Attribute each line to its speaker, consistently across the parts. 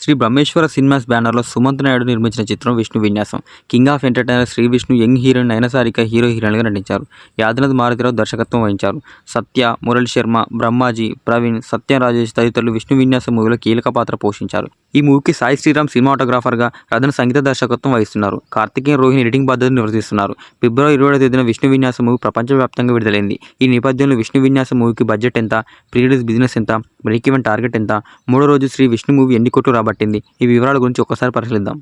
Speaker 1: Shri Brahmeswara cinemas బ్యానర్లో సుమంత్ నాయుడు నిర్మించిన చిత్రం Vishnu Vinyasam. King of entertainer Sree Vishnu young heroine Nayan Sarika హీరోయిన్లుగా నటించారు. యాదనథ్ మారుతిరావు దర్శకత్వం వహించారు. సత్య, మురళీ శర్మ, బ్రహ్మాజీ, ప్రవీణ్, సత్యం రాజేష్ తదితరులు విష్ణు విన్యాసం మూవీలో కీలక పాత్ర పోషించారు. ఈ మూవీకి సాయి శ్రీరామ్ సినిమాటోగ్రాఫర్గా, రతన్ సంగీత దర్శకత్వం వహిస్తున్నారు. కార్తికేయన్, రోహిణి ఎడిటింగ్ బాధ్యతలు నిర్వహిస్తున్నారు. ఫిబ్రవరి 20వ తేదీన విష్ణు విన్యాసం మూవీ ప్రపంచవ్యాప్తంగా విడుదలైంది. ఈ నేపథ్యంలో విష్ణు విన్యాసం మూవీకి బడ్జెట్ ఎంత, ప్రీ రిలీజ్ బిజినెస్ ఎంత, బ్రేక్ ఈవెన్ టార్గెట్ ఎంత, మూడో రోజు శ్రీ విష్ణు మూవీ ఎన్ని కోట్లు రాబట్టింది, ఈ వివరాల గురించి ఒక్కసారి పరిశీలిద్దాం.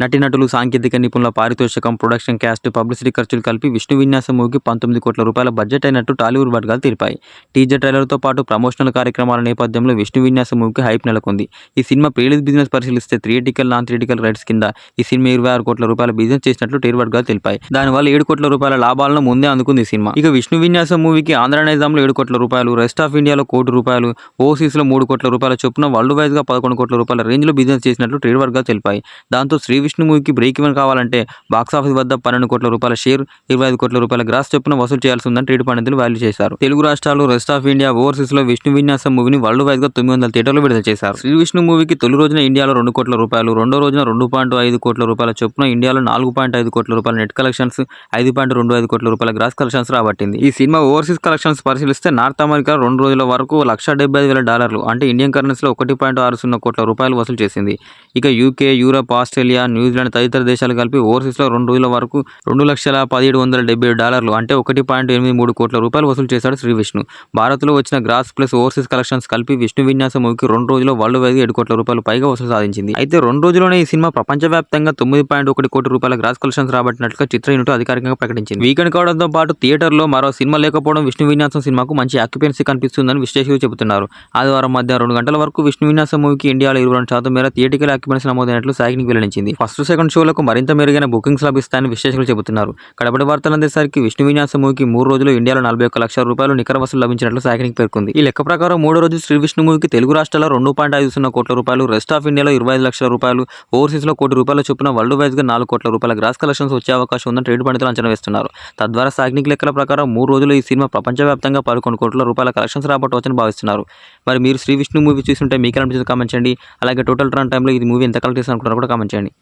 Speaker 1: నటీనటులు, సాంకేతిక నిపుణుల పారితోషికం, ప్రొడక్షన్ క్యాస్ట్, పబ్లిసిటీ ఖర్చులు కలిపి విష్ణు విన్యాసం మూవీకి 19 కోట్ల రూపాయల బడ్జెట్ అయినట్టు టాలీవుడ్ వర్గాలు తెలిపాయి. టీజర్ ట్రైలర్తో పాటు ప్రమోషనల్ కార్యక్రమాల నేపథ్యంలో విష్ణు విన్యాసం మూవీకి హైప్ నెలకొంది. ఈ సినిమా ప్రీ రిలీజ్ బిజినెస్ పరిశీలిస్తే థియేటికల్, నాన్ థియేటికల్ రైట్స్ కింద ఈ సినిమా 26 కోట్ల రూపాయల బిజినెస్ చేసినట్లు టీర్ వర్గాలు తెలిపాయి. దానివల్ల 7 కోట్ల రూపాయల లాభాలను ముందే అందుకుంది ఈ సినిమా. ఇక విష్ణు విన్యాసం మూవీకి ఆంధ్ర నైజాంలో 7 కోట్ల రూపాయలు, రెస్ట్ ఆఫ్ ఇండియాలో 1 కోటి రూపాయలు, ఓవర్సీస్లో 3 కోట్ల రూపాయల చొప్పున వరల్డ్ వైజ్గా 11 కోట్ల రూపాయల రేంజ్లో బిజినెస్ చేసినట్లు టీర్ వర్గాలు తెలిపాయి. దాంతో శ్రీ విష్ణు మూవీకి బ్రేక్ ఈవెన్ కావాలంటే బాక్సాఫీస్ వద్ద 12 కోట్ల రూపాయల షేర్, 25 కోట్ల రూపాయల గ్రాస్ చొప్పున వసూలు చేయాల్సి ఉందని ట్రేడ్ పండితులు వాల్యూ చేశారు. తెలుగు రాష్ట్రాలు, రెస్ట్ ఆఫ్ ఇండియా, ఓవర్సీస్ లో విష్ణు విన్యాసం మూవీని వరల్డ్ వైజ్ గా 900 థియేటర్లు విడుదల చేశారు. శ్రీ విష్ణు మూవీకి తొలి రోజున ఇండియాలో 2 కోట్ల రూపాయలు, రెండో రోజున 2.5 కోట్ల రూపాయల చొప్పున ఇండియాలో 4.5 కోట్ల రూపాయల నెట్ కలెక్షన్స్, 5.25 కోట్ల రూపాయల గ్రాస్ కలెక్షన్స్ రాబట్టింది. ఈ సినిమా ఓవర్సీస్ కలెక్షన్స్ పరిశీలిస్తే నార్త్ అమెరికా 2 రోజుల వరకు $175,000 అంటే ఇండియన్ కరెన్సీలో 1.60 కోట్ల రూపాయలు వసూలు చేసింది. ఇక యూకే, యూరప్, ఆస్ట్రేలియా, న్యూజిలాండ్ తదితర దేశాలు కలిపి ఓవర్సీస్ లో 2 రోజుల వరకు $2,17,770 అంటే 1.83 కోట్ల రూపాయలు వసూలు చేశాడు శ్రీ విష్ణు. భారత్ లో వచ్చిన గ్రాస్ ప్లస్ ఓవర్సీస్ కలెక్షన్స్ కలిపి విష్ణు విన్యాసం మూవీకి 2 రోజుల్లో వరల్డ్ వైజ్ 7 కోట్ల రూపాయలు పైగా వసూలు సాధించింది. అయితే 2 రోజుల్లోనే ఈ సినిమా ప్రపంచవ్యాప్తంగా 9.1 కోటి రూపాయల గ్రాస్ కలెక్షన్స్ రాబట్టినట్లుగా చిత్ర యూనిట్ అధికారికంగా ప్రకటించింది. వీకెండ్ కావడంతో పాటు థియేటర్లో మరో సినిమా లేకపోవడం విష్ణు విన్యాసం సినిమాకు మంచి ఆక్యుపెన్సీ కనిపిస్తుందని విశ్లేషకులు చెబుతున్నారు. ఆదివారం మధ్యాహ్నం 2 గంటల వరకు విష్ణు విన్యాసం మూవీకి ఇండియాలో 22% మేర థియేటికల్ ఆక్యుపెన్సీ నమోదైనట్లు సాయినిక్ వెల్లడించింది. ఫస్ట్, సెకండ్ షోలకు మరింత మెరుగైన బుకింగ్స్ లభిస్తాయని విశ్లేషకులు చెబుతున్నారు. కడపటి వార్తలు అందేసరికి విష్ణు విన్యాసం మూవీకి 3 రోజులు ఇండియాలో 41 లక్షల రూపాయలు నికర వసూలు లభించినట్లు సాయినిక్ పేర్కొంది. ఈ లెక్క ప్రకారం 3వ రోజు శ్రీ విష్ణు మూవీకి తెలుగు రాష్ట్రాల్లో 2.50 కోట్ల రూపాయలు, రెస్ట్ ఆఫ్ ఇండియాలో 25 లక్షల రూపాయలు, ఓవర్సీస్ లో 1 కోటి రూపాయల చొప్పున వరల్డ్ వైజ్ గా 4 కోట్ల రూపాయల గ్రాస్ కలెక్షన్స్ వచ్చే అవకాశం ఉందని ట్రేడ్ పండితులు అంచనా వేస్తున్నారు. తద్వారా సాయినిక్ లెక్కల ప్రకారం 3 రోజులు ఈ సినిమా ప్రపంచవ్యాప్తంగా 11 కోట్ల రూపాయల కలెక్షన్స్ రాబట్టవచ్చని భావిస్తున్నారు. మరి మీరు శ్రీ విష్ణు మూవీ చూస్తుంటే మీకు అనిపించింది కామెంట్ చేయండి. అలాగే టోటల్ రన్ టైంలో ఇది మూవీ ఎంత కలెక్ట్ చేసి అనుకుంటారో కూడా కామెంట్ చేయండి.